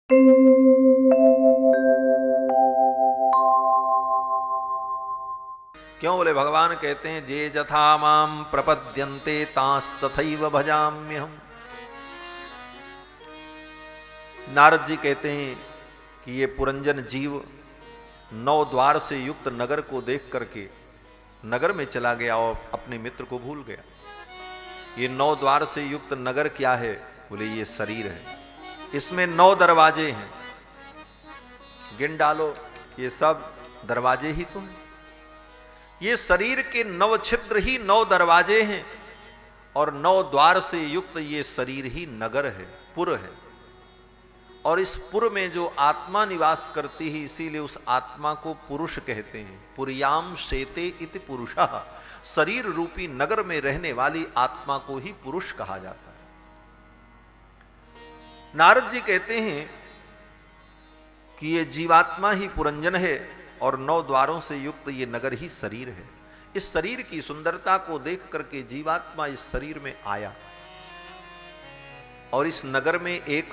क्यों? बोले भगवान कहते हैं जे जथा माम प्रपद्यन्ते तांस तथैव भजाम्यहम्। नारद जी कहते हैं कि ये पुरंजन जीव 9 द्वार से युक्त नगर को देख करके नगर में चला गया और अपने मित्र को भूल गया। ये 9 द्वार से युक्त नगर क्या है? बोले ये शरीर है। इसमें 9 दरवाजे हैं, गिन डालो, ये सब दरवाजे ही तो हैं। ये शरीर के 9 छिद्र ही 9 दरवाजे हैं और 9 द्वार से युक्त ये शरीर ही नगर है, पुर है। और इस पुर में जो आत्मा निवास करती है, इसीलिए उस आत्मा को पुरुष कहते हैं। पुर्याम शेते इति पुरुषः। शरीर रूपी नगर में रहने वाली आत्मा को ही पुरुष कहा जाता है। नारद जी कहते हैं कि ये जीवात्मा ही पुरंजन है और 9 द्वारों से युक्त ये नगर ही शरीर है। इस शरीर की सुंदरता को देख करके जीवात्मा इस शरीर में आया और इस नगर में एक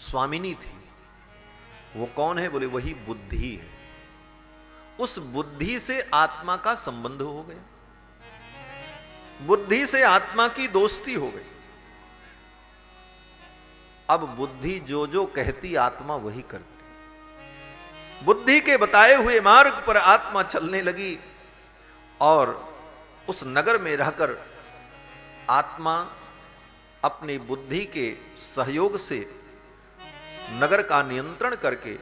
स्वामिनी थी। वो कौन है? बोले वही बुद्धि है। उस बुद्धि से आत्मा का संबंध हो गया, बुद्धि से आत्मा की दोस्ती हो गई। अब बुद्धि जो जो कहती आत्मा वही करती। बुद्धि के बताए हुए मार्ग पर आत्मा चलने लगी और उस नगर में रहकर आत्मा अपनी बुद्धि के सहयोग से नगर का नियंत्रण करके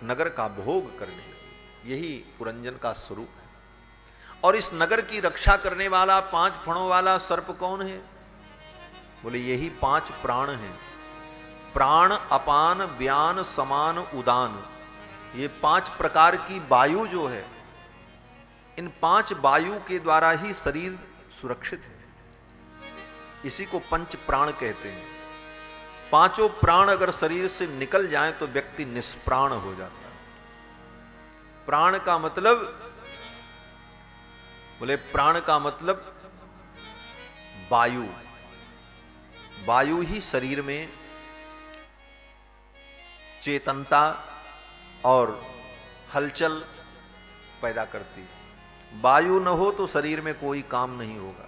नगर का भोग करने लगी। यही पुरंजन का स्वरूप है। और इस नगर की रक्षा करने वाला 5 फणों वाला सर्प कौन है? बोले यही 5 प्राण हैं। प्राण, अपान, व्यान, समान, उदान। ये 5 प्रकार की वायु जो है, इन 5 वायु के द्वारा ही शरीर सुरक्षित है। इसी को पंच प्राण कहते हैं। 5 प्राण अगर शरीर से निकल जाएं तो व्यक्ति निष्प्राण हो जाता है। प्राण का मतलब, बोले प्राण का मतलब वायु। वायु ही शरीर में चेतनता और हलचल पैदा करती है। वायु न हो तो शरीर में कोई काम नहीं होगा।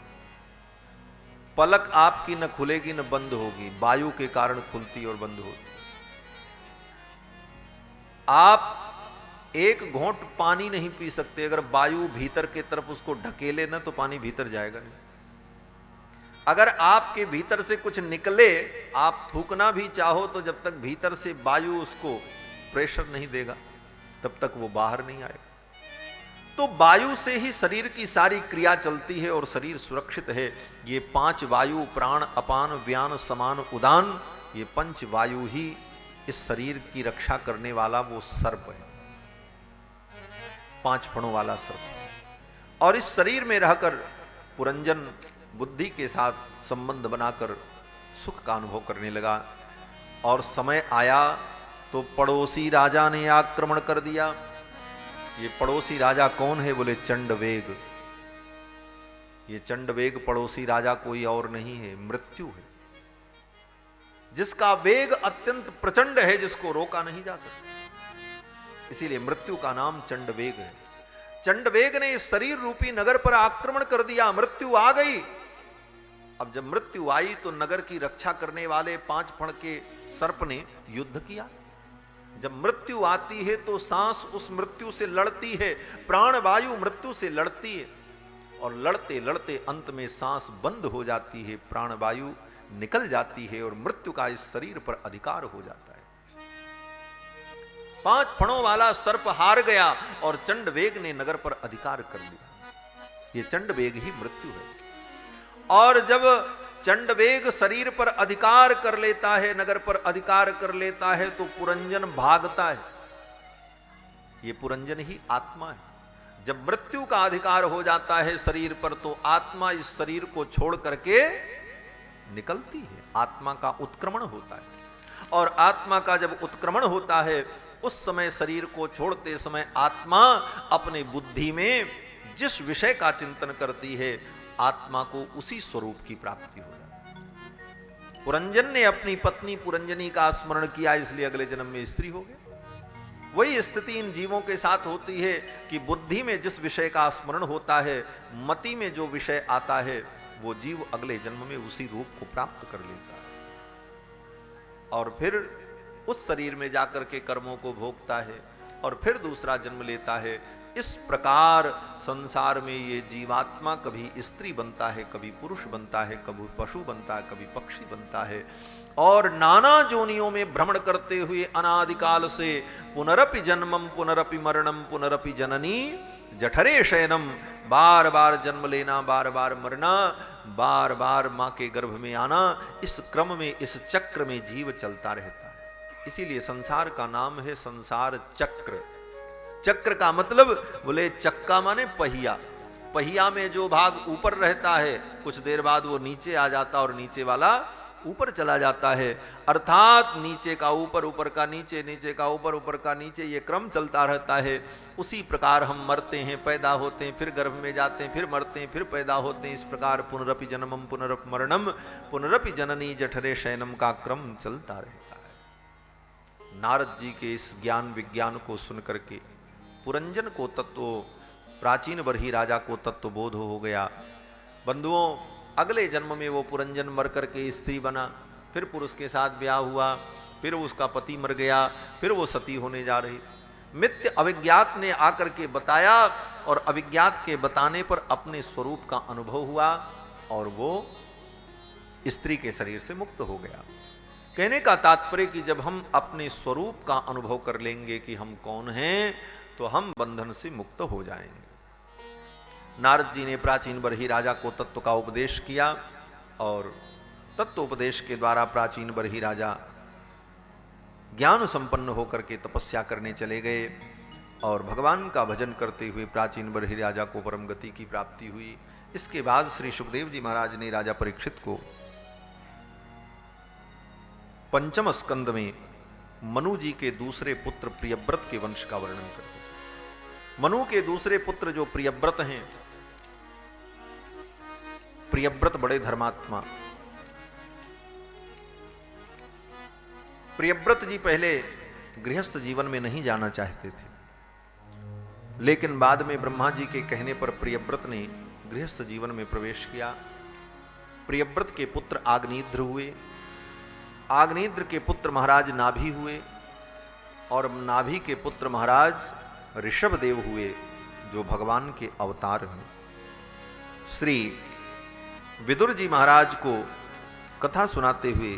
पलक आपकी न खुलेगी न बंद होगी, वायु के कारण खुलती और बंद होती। आप एक घोंट पानी नहीं पी सकते अगर वायु भीतर के तरफ उसको ढकेले ना, तो पानी भीतर जाएगा नहीं। अगर आपके भीतर से कुछ निकले, आप थूकना भी चाहो तो जब तक भीतर से वायु उसको प्रेशर नहीं देगा तब तक वो बाहर नहीं आएगा। तो वायु से ही शरीर की सारी क्रिया चलती है और शरीर सुरक्षित है। ये 5 वायु, प्राण, अपान, व्यान, समान, उदान, ये 5 वायु ही इस शरीर की रक्षा करने वाला वो सर्प है, 5 फणों वाला सर्प। और इस शरीर में रहकर पुरंजन बुद्धि के साथ संबंध बनाकर सुख का अनुभव करने लगा। और समय आया तो पड़ोसी राजा ने आक्रमण कर दिया। ये पड़ोसी राजा कौन है? बोले चंडवेग। ये चंडवेग पड़ोसी राजा कोई और नहीं है, मृत्यु है, जिसका वेग अत्यंत प्रचंड है, जिसको रोका नहीं जा सकता। इसीलिए मृत्यु का नाम चंडवेग है। चंडवेग ने इस शरीर रूपी नगर पर आक्रमण कर दिया, मृत्यु आ गई। अब जब मृत्यु आई तो नगर की रक्षा करने वाले 5 फण के सर्प ने युद्ध किया। जब मृत्यु आती है तो सांस उस मृत्यु से लड़ती है, प्राण वायु मृत्यु से लड़ती है और लड़ते लड़ते अंत में सांस बंद हो जाती है, प्राण वायु निकल जाती है और मृत्यु का इस शरीर पर अधिकार हो जाता है। 5 फणों वाला सर्प हार गया और चंडवेग ने नगर पर अधिकार कर लिया। ये चंडवेग ही मृत्यु है। और जब चंडवेग शरीर पर अधिकार कर लेता है, नगर पर अधिकार कर लेता है, तो पुरंजन भागता है। ये पुरंजन ही आत्मा है। जब मृत्यु का अधिकार हो जाता है शरीर पर तो आत्मा इस शरीर को छोड़ करके निकलती है, आत्मा का उत्क्रमण होता है। और आत्मा का जब उत्क्रमण होता है उस समय शरीर को छोड़ते समय आत्मा अपने बुद्धि में जिस विषय का चिंतन करती है, आत्मा को उसी स्वरूप की प्राप्ति हो जाती है। पुरंजन ने अपनी पत्नी पुरंजनी का स्मरण किया, इसलिए अगले जन्म में स्त्री हो गए। वही स्थिति इन जीवों के साथ होती है कि बुद्धि में जिस विषय का स्मरण होता है, मति में जो विषय आता है, वो जीव अगले जन्म में उसी रूप को प्राप्त कर लेता है और फिर उस शरीर में जाकर के कर्मों को भोगता है और फिर दूसरा जन्म लेता है। इस प्रकार संसार में ये जीवात्मा कभी स्त्री बनता है, कभी पुरुष बनता है, कभी पशु बनता है, कभी पक्षी बनता है और नाना जोनियों में भ्रमण करते हुए अनादिकाल से पुनरपि जन्मम पुनरपि मरणम पुनरपि जननी जठरे शयनम, बार बार जन्म लेना, बार बार मरना, बार बार मां के गर्भ में आना, इस क्रम में, इस चक्र में जीव चलता रहता है। इसीलिए संसार का नाम है संसार चक्र। चक्र का मतलब बोले चक्का माने पहिया, पहिया में जो भाग ऊपर रहता है कुछ देर बाद वो नीचे आ जाता और नीचे वाला ऊपर चला जाता है, अर्थात नीचे का ऊपर, ऊपर का नीचे, नीचे का ऊपर, ऊपर का नीचे, ये क्रम चलता रहता है। उसी प्रकार हम मरते हैं, पैदा होते हैं, फिर गर्भ में जाते हैं, फिर मरते हैं, फिर पैदा होते हैं। इस प्रकार पुनरपि जन्मम पुनरपि मरणम पुनरपि जननी जठरे शयनम का क्रम चलता रहता है। नारद जी के इस ज्ञान विज्ञान को सुन करके पुरंजन को तत्व, प्राचीन बरही राजा को तत्व बोध हो गया। बंधुओं, अगले जन्म में वो पुरंजन मर करके स्त्री बना, फिर पुरुष के साथ ब्याह हुआ, फिर उसका पति मर गया, फिर वो सती होने जा रही। मित्य अविज्ञात ने आकर के बताया और अविज्ञात के बताने पर अपने स्वरूप का अनुभव हुआ और वो स्त्री के शरीर से मुक्त हो गया। कहने का तात्पर्य कि जब हम अपने स्वरूप का अनुभव कर लेंगे कि हम कौन हैं, तो हम बंधन से मुक्त हो जाएंगे। नारद जी ने प्राचीन बरही राजा को तत्व का उपदेश किया और तत्व उपदेश के द्वारा प्राचीन बरही राजा ज्ञान संपन्न होकर के तपस्या करने चले गए और भगवान का भजन करते हुए प्राचीन बरही राजा को परम गति की प्राप्ति हुई। इसके बाद श्री सुखदेव जी महाराज ने राजा परीक्षित को पंचम स्कंद में मनु जी के दूसरे पुत्र प्रियव्रत के वंश का वर्णन करते हैं। मनु के दूसरे पुत्र जो प्रियव्रत हैं, प्रियव्रत बड़े धर्मात्मा। प्रियव्रत जी पहले गृहस्थ जीवन में नहीं जाना चाहते थे, लेकिन बाद में ब्रह्मा जी के कहने पर प्रियव्रत ने गृहस्थ जीवन में प्रवेश किया। प्रियव्रत के पुत्र आग्नेत्र हुए, आग्नेत्र के पुत्र महाराज नाभि हुए और नाभि के पुत्र महाराज ऋषभदेव हुए, जो भगवान के अवतार हैं। श्री विदुर जी महाराज को कथा सुनाते हुए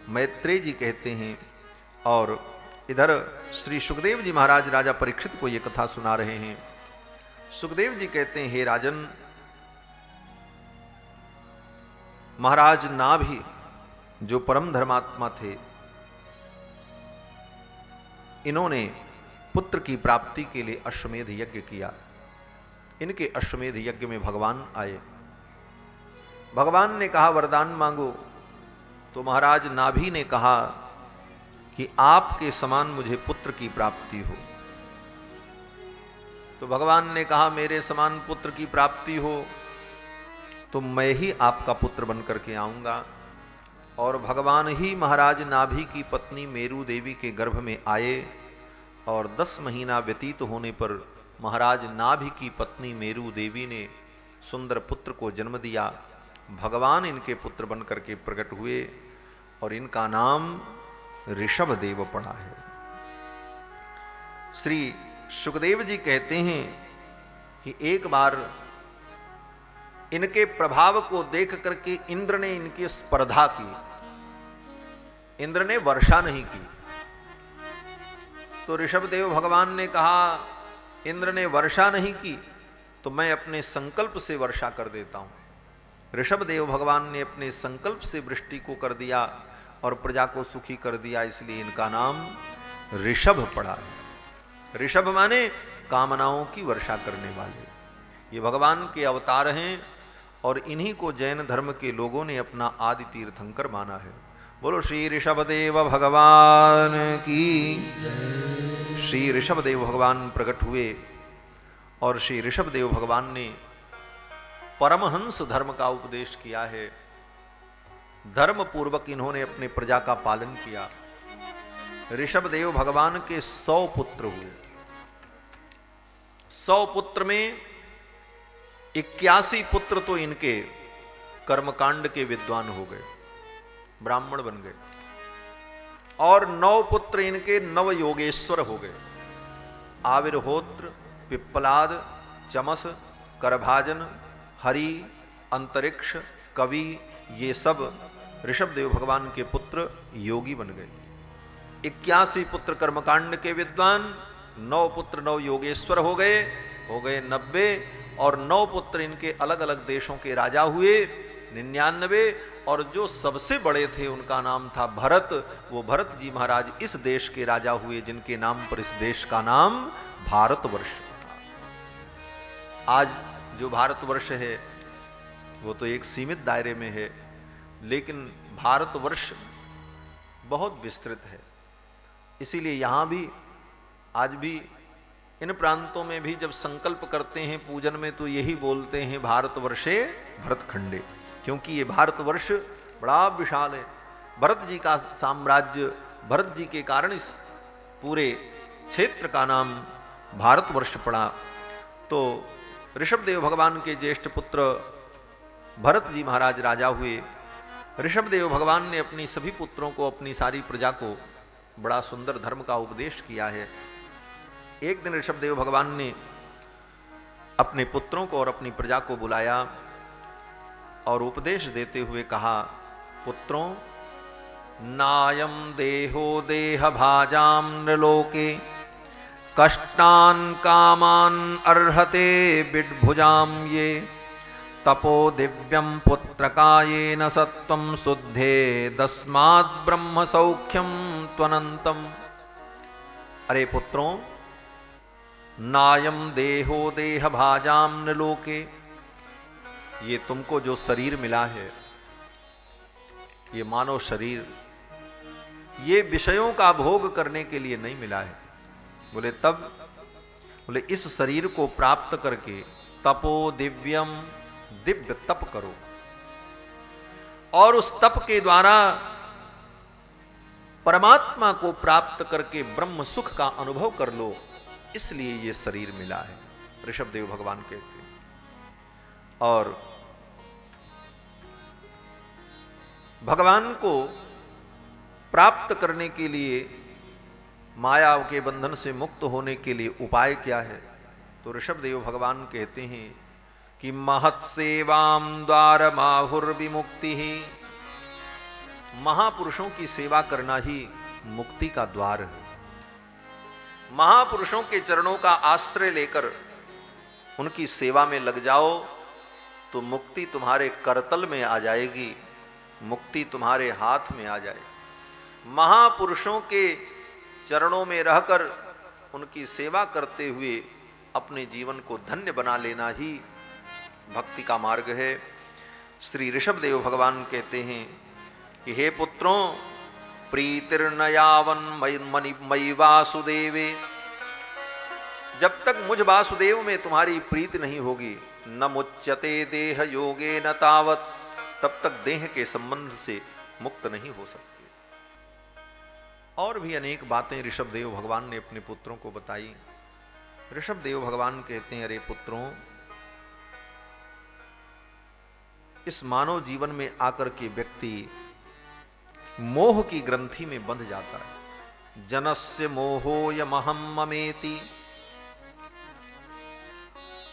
मैत्रेय जी कहते हैं और इधर श्री सुखदेव जी महाराज राजा परीक्षित को यह कथा सुना रहे हैं। सुखदेव जी कहते हैं, हे राजन, महाराज नाभि जो परम धर्मात्मा थे, इन्होंने पुत्र की प्राप्ति के लिए अश्वमेध यज्ञ किया। इनके अश्वमेध यज्ञ में भगवान आए। भगवान ने कहा वरदान मांगो, तो महाराज नाभि ने कहा कि आपके समान मुझे पुत्र की प्राप्ति हो। तो भगवान ने कहा मेरे समान पुत्र की प्राप्ति हो तो मैं ही आपका पुत्र बन करके आऊंगा। और भगवान ही महाराज नाभि की पत्नी मेरू देवी के गर्भ में आए और 10 महीना व्यतीत होने पर महाराज नाभि की पत्नी मेरू देवी ने सुंदर पुत्र को जन्म दिया। भगवान इनके पुत्र बन करके प्रकट हुए और इनका नाम ऋषभदेव पड़ा है। श्री सुखदेव जी कहते हैं कि एक बार इनके प्रभाव को देख करके इंद्र ने इनकी स्पर्धा की। इंद्र ने वर्षा नहीं की, तो ऋषभदेव भगवान ने कहा इंद्र ने वर्षा नहीं की तो मैं अपने संकल्प से वर्षा कर देता हूं। ऋषभदेव भगवान ने अपने संकल्प से वृष्टि को कर दिया और प्रजा को सुखी कर दिया, इसलिए इनका नाम ऋषभ पड़ा है। ऋषभ माने कामनाओं की वर्षा करने वाले। ये भगवान के अवतार हैं और इन्हीं को जैन धर्म के लोगों ने अपना आदि तीर्थंकर माना है। बोलो श्री ऋषभदेव भगवान की। श्री ऋषभदेव भगवान प्रकट हुए और श्री ऋषभदेव भगवान ने परमहंस धर्म का उपदेश किया है। धर्म पूर्वक इन्होंने अपने प्रजा का पालन किया। ऋषभदेव भगवान के 100 पुत्र हुए। 100 पुत्र में 81 पुत्र तो इनके कर्मकांड के विद्वान हो गए, ब्राह्मण बन गए, और 9 पुत्र इनके नव योगेश्वर हो गए। आविर्होत्र, पिप्पलाद, चमस, करभाजन, हरि, अंतरिक्ष, कवि, ये सब ऋषभदेव भगवान के पुत्र योगी बन गए। 81 पुत्र कर्मकांड के विद्वान, 9 पुत्र 9 योगेश्वर हो गए 90, और 9 पुत्र इनके अलग अलग देशों के राजा हुए 99, और जो सबसे बड़े थे उनका नाम था भरत। वो भरत जी महाराज इस देश के राजा हुए जिनके नाम पर इस देश का नाम भारतवर्ष था। आज जो भारतवर्ष है वो तो एक सीमित दायरे में है, लेकिन भारतवर्ष बहुत विस्तृत है। इसीलिए यहाँ भी आज भी इन प्रांतों में भी जब संकल्प करते हैं पूजन में तो यही बोलते हैं भारतवर्षे भरतखंडे, क्योंकि ये भारतवर्ष बड़ा विशाल है। भरत जी का साम्राज्य, भरत जी के कारण इस पूरे क्षेत्र का नाम भारतवर्ष पड़ा। तो ऋषभदेव भगवान के ज्येष्ठ पुत्र भरत जी महाराज राजा हुए। ऋषभदेव भगवान ने अपनी सभी पुत्रों को, अपनी सारी प्रजा को बड़ा सुंदर धर्म का उपदेश किया है। एक दिन ऋषभदेव भगवान ने अपने पुत्रों को और अपनी प्रजा को बुलाया और उपदेश देते हुए कहा, पुत्रों, नायम देहो देह भाजाम नृलोके कष्टान कामान अर्हते बिड्भुजाम ये तपो दिव्यम पुत्रकायेन सत्वं शुद्धे दस्मात् ब्रह्म सौख्यम त्वनंतम। अरे पुत्रों, नायम देहो देह भाजाम नृलोके, ये तुमको जो शरीर मिला है, ये मानव शरीर, ये विषयों का भोग करने के लिए नहीं मिला है। बोले तब? बोले इस शरीर को प्राप्त करके तपो दिव्यम, दिव्य तप करो, और उस तप के द्वारा परमात्मा को प्राप्त करके ब्रह्म सुख का अनुभव कर लो, इसलिए ये शरीर मिला है, ऋषभदेव भगवान कहते हैं। और भगवान को प्राप्त करने के लिए, माया के बंधन से मुक्त होने के लिए उपाय क्या है? तो ऋषभदेव भगवान कहते हैं कि महत्सेवाम द्वार माहुर्विमुक्ति ही, महापुरुषों की सेवा करना ही मुक्ति का द्वार है। महापुरुषों के चरणों का आश्रय लेकर उनकी सेवा में लग जाओ तो मुक्ति तुम्हारे करतल में आ जाएगी, मुक्ति तुम्हारे हाथ में आ जाएगी। महापुरुषों के चरणों में रहकर उनकी सेवा करते हुए अपने जीवन को धन्य बना लेना ही भक्ति का मार्ग है। श्री ऋषभदेव भगवान कहते हैं कि हे पुत्रों, प्रीतिर्नयावन मयि वासुदेवे, जब तक मुझ वासुदेव में तुम्हारी प्रीति नहीं होगी, न मुच्यते देह योगे न तावत, तब तक देह के संबंध से मुक्त नहीं हो सकते। और भी अनेक बातें ऋषभदेव भगवान ने अपने पुत्रों को बताई। ऋषभदेव भगवान कहते हैं, अरे पुत्रों, इस मानव जीवन में आकर के व्यक्ति मोह की ग्रंथि में बंध जाता है। जनस्य मोहोयमहं ममेति,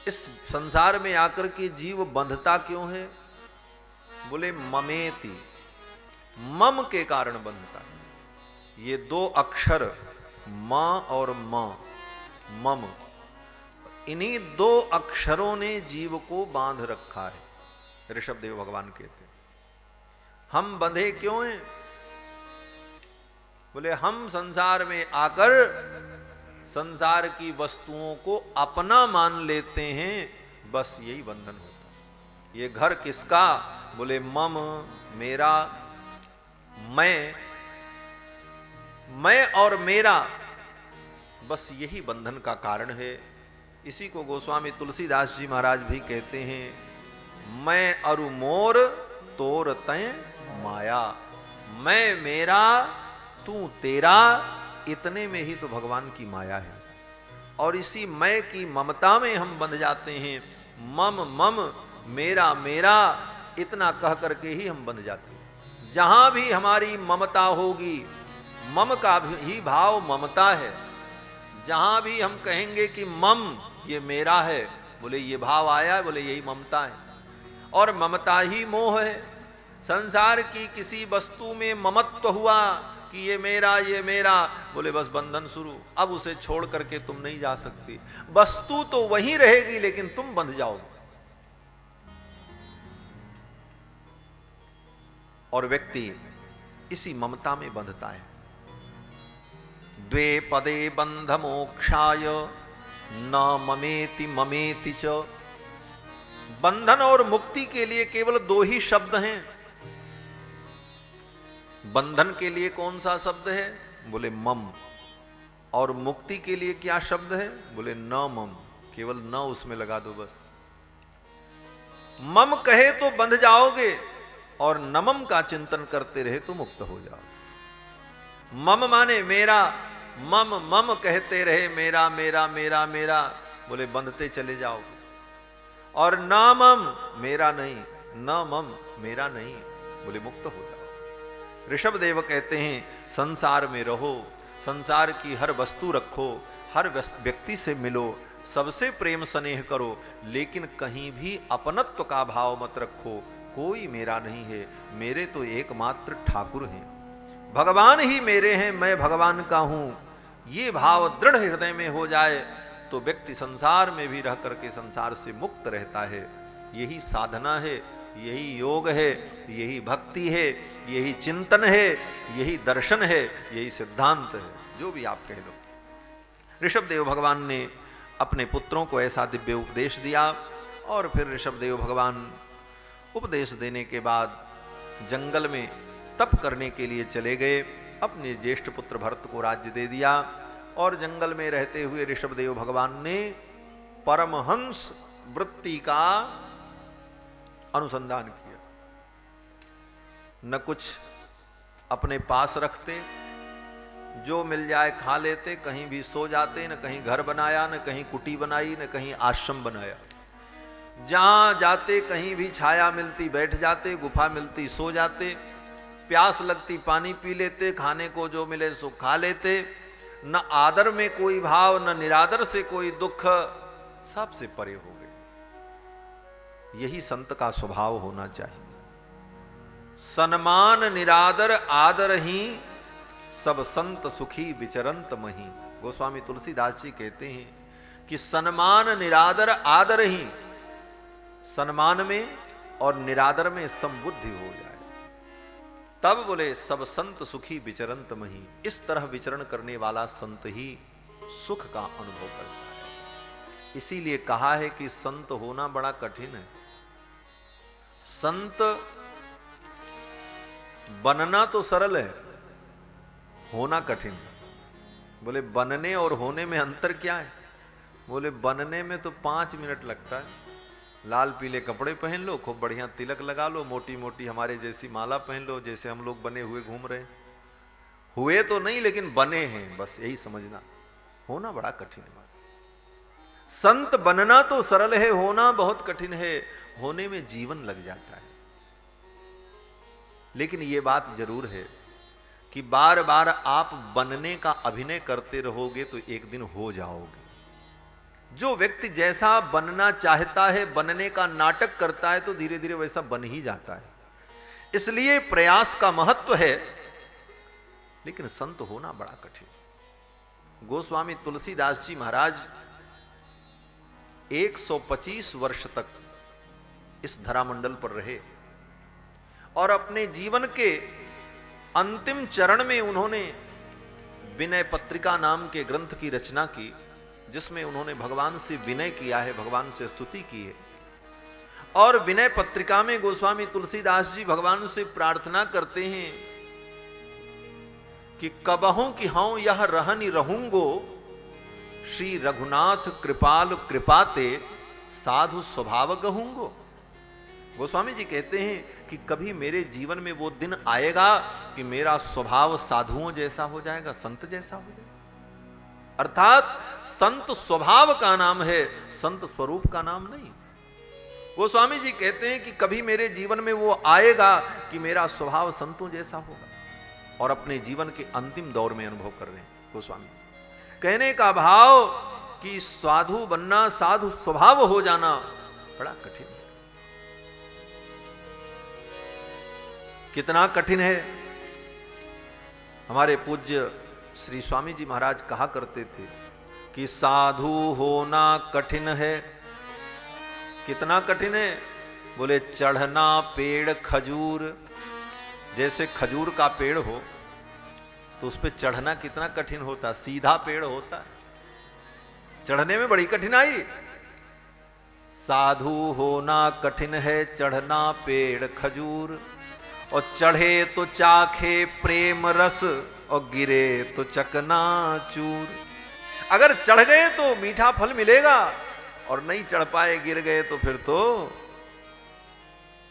इस संसार में आकर के जीव बंधता क्यों है? बोले ममेति, मम के कारण बंधता है। ये 2 अक्षर म और म, मम, इन्हीं 2 अक्षरों ने जीव को बांध रखा है। ऋषभदेव भगवान कहते हैं हम बंधे क्यों हैं? बोले हम संसार में आकर संसार की वस्तुओं को अपना मान लेते हैं, बस यही बंधन होता है। ये घर किसका? बोले मम, मेरा, मैं और मेरा, बस यही बंधन का कारण है। इसी को गोस्वामी तुलसीदास जी महाराज भी कहते हैं, मैं अरु मोर तोर तय माया। मैं मेरा तू तेरा, इतने में ही तो भगवान की माया है। और इसी मैं की ममता में हम बंध जाते हैं। मम मम, मेरा मेरा, इतना कह करके ही हम बंध जाते हैं। जहां भी हमारी ममता होगी, मम का ही भाव ममता है। जहां भी हम कहेंगे कि मम, ये मेरा है, बोले ये भाव आया है, बोले यही ममता है। और ममता ही मोह है। संसार की किसी वस्तु में ममत्व हुआ कि ये मेरा, बोले बस बंधन शुरू। अब उसे छोड़ करके तुम नहीं जा सकती। वस्तु तो वहीं रहेगी, लेकिन तुम बंध जाओगे। और व्यक्ति इसी ममता में बंधता है। द्वे पदे बंध मोक्षाय न ममेति ममेति च। बंधन और मुक्ति के लिए केवल दो ही शब्द हैं। बंधन के लिए कौन सा शब्द है? बोले मम। और मुक्ति के लिए क्या शब्द है? बोले न मम। केवल न उसमें लगा दो बस। मम कहे तो बंध जाओगे, और नमम का चिंतन करते रहे तो मुक्त हो जाओगे। मम माने मेरा, मम मम कहते रहे मेरा मेरा मेरा मेरा, बोले बंधते चले जाओगे। और न मम, मेरा नहीं, न मम, मेरा नहीं, बोले मुक्त हो जाओ। ऋषभ देव कहते हैं संसार में रहो, संसार की हर वस्तु रखो, हर व्यक्ति से मिलो, सबसे प्रेम स्नेह करो, लेकिन कहीं भी अपनत्व का भाव मत रखो। कोई मेरा नहीं है, मेरे तो एकमात्र ठाकुर हैं, भगवान ही मेरे हैं, मैं भगवान का हूं। ये भाव दृढ़ हृदय में हो जाए तो व्यक्ति संसार में भी रह करके संसार से मुक्त रहता है। यही साधना है, यही योग है, यही भक्ति है, यही चिंतन है, यही दर्शन है, यही सिद्धांत है, जो भी आप कह लो। ऋषभ देव भगवान ने अपने पुत्रों को ऐसा दिव्य उपदेश दिया। और फिर ऋषभ देव भगवान उपदेश देने के बाद जंगल में तप करने के लिए चले गए। अपने ज्येष्ठ पुत्र भरत को राज्य दे दिया। और जंगल में रहते हुए ऋषभ देव भगवान ने परमहंस वृत्ति का अनुसंधान किया। न कुछ अपने पास रखते, जो मिल जाए खा लेते, कहीं भी सो जाते, न कहीं घर बनाया, न कहीं कुटी बनाई, न कहीं आश्रम बनाया। जहां जाते कहीं भी छाया मिलती बैठ जाते, गुफा मिलती सो जाते, प्यास लगती पानी पी लेते, खाने को जो मिले सो खा लेते। न आदर में कोई भाव, न निरादर से कोई दुख, सबसे परे हो गए। यही संत का स्वभाव होना चाहिए। सन्मान निरादर आदर ही, सब संत सुखी विचरंत मही। गोस्वामी तुलसीदास जी कहते हैं कि सन्मान निरादर आदर ही, सम्मान में और निरादर में समबुद्धि हो जाए, तब बोले सब संत सुखी विचरंत मही। इस तरह विचरण करने वाला संत ही सुख का अनुभव करता है। इसीलिए कहा है कि संत होना बड़ा कठिन है। संत बनना तो सरल है, होना कठिन है। बोले बनने और होने में अंतर क्या है? बोले बनने में तो 5 मिनट लगता है। लाल पीले कपड़े पहन लो, खूब बढ़िया तिलक लगा लो, मोटी मोटी हमारे जैसी माला पहन लो, जैसे हम लोग बने हुए घूम रहे हैं। हुए तो नहीं, लेकिन बने हैं, बस यही समझना। होना बड़ा कठिन है। संत बनना तो सरल है, होना बहुत कठिन है। होने में जीवन लग जाता है। लेकिन यह बात जरूर है कि बार बार आप बनने का अभिनय करते रहोगे तो एक दिन हो जाओगे। जो व्यक्ति जैसा बनना चाहता है, बनने का नाटक करता है, तो धीरे धीरे वैसा बन ही जाता है। इसलिए प्रयास का महत्व है, लेकिन संत होना बड़ा कठिन। गोस्वामी तुलसीदास जी महाराज 125 वर्ष तक इस धरामंडल पर रहे और अपने जीवन के अंतिम चरण में उन्होंने विनय पत्रिका नाम के ग्रंथ की रचना की, जिसमें उन्होंने भगवान से विनय किया है, भगवान से स्तुति की है। और विनय पत्रिका में गोस्वामी तुलसीदास जी भगवान से प्रार्थना करते हैं कि कबहू कि हूं यह रहनि रहूंगो, श्री रघुनाथ कृपाल कृपाते साधु स्वभाव गहूंगो। गोस्वामी जी कहते हैं कि कभी मेरे जीवन में वो दिन आएगा कि मेरा स्वभाव साधुओं जैसा हो जाएगा, संत जैसा हो जाएगा। अर्थात संत स्वभाव का नाम है, संत स्वरूप का नाम नहीं। वो स्वामी जी कहते हैं कि कभी मेरे जीवन में वो आएगा कि मेरा स्वभाव संतों जैसा होगा, और अपने जीवन के अंतिम दौर में अनुभव कर रहे हैं गोस्वामी। कहने का भाव कि साधु बनना, साधु स्वभाव हो जाना बड़ा कठिन है। कितना कठिन है। हमारे पूज्य श्री स्वामी जी महाराज कहा करते थे कि साधु होना कठिन है। कितना कठिन है? बोले चढ़ना पेड़ खजूर, जैसे खजूर का पेड़ हो तो उस पर चढ़ना कितना कठिन होता, सीधा पेड़ होता है, चढ़ने में बड़ी कठिनाई। साधु होना कठिन है, चढ़ना पेड़ खजूर, और चढ़े तो चाखे प्रेम रस, और गिरे तो चकना चूर। अगर चढ़ गए तो मीठा फल मिलेगा, और नहीं चढ़ पाए, गिर गए तो फिर तो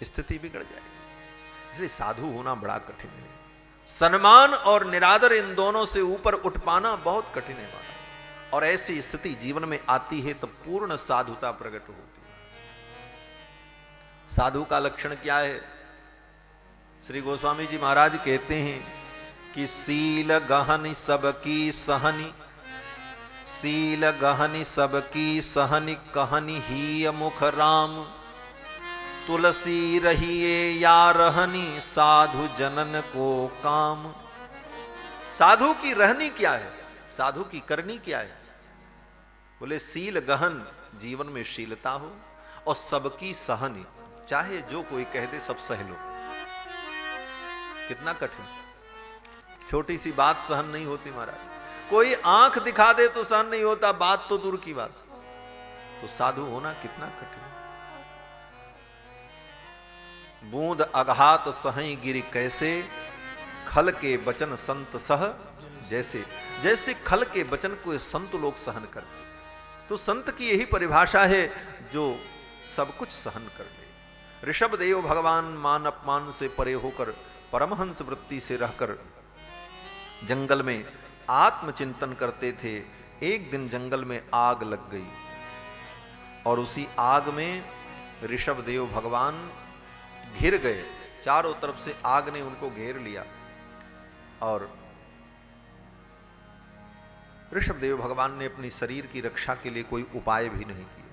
स्थिति बिगड़ जाएगी। इसलिए साधु होना बड़ा कठिन है। सम्मान और निरादर इन दोनों से ऊपर उठ पाना बहुत कठिन है। और ऐसी स्थिति जीवन में आती है तो पूर्ण साधुता प्रकट होती है। साधु का लक्षण क्या है? श्री गोस्वामी जी महाराज कहते हैं कि सील गहन सबकी सहनी, सील गहनी सबकी सहनी, कहनी ही मुख राम, तुलसी रहिए या रहनी, साधु जनन को काम। साधु की रहनी क्या है? साधु की करनी क्या है? बोले सील गहन, जीवन में शीलता हो, और सबकी सहनी, चाहे जो कोई कह दे सब सह लो। कितना कठिन। छोटी सी बात सहन नहीं होती महाराज। कोई आंख दिखा दे तो सहन नहीं होता, बात तो दूर की बात। तो साधु होना कितना कठिन। बूंद अघात सही गिरि कैसे, खल के बचन संत सह जैसे। जैसे खल के वचन को संत लोग सहन करते, तो संत की यही परिभाषा है जो सब कुछ सहन कर ले। ऋषभ देव भगवान मान अपमान से परे होकर परमहंस वृत्ति से रहकर जंगल में आत्मचिंतन करते थे। एक दिन जंगल में आग लग गई, और उसी आग में ऋषभ देव भगवान घिर गए। चारों तरफ से आग ने उनको घेर लिया, और ऋषभदेव भगवान ने अपनी शरीर की रक्षा के लिए कोई उपाय भी नहीं किया।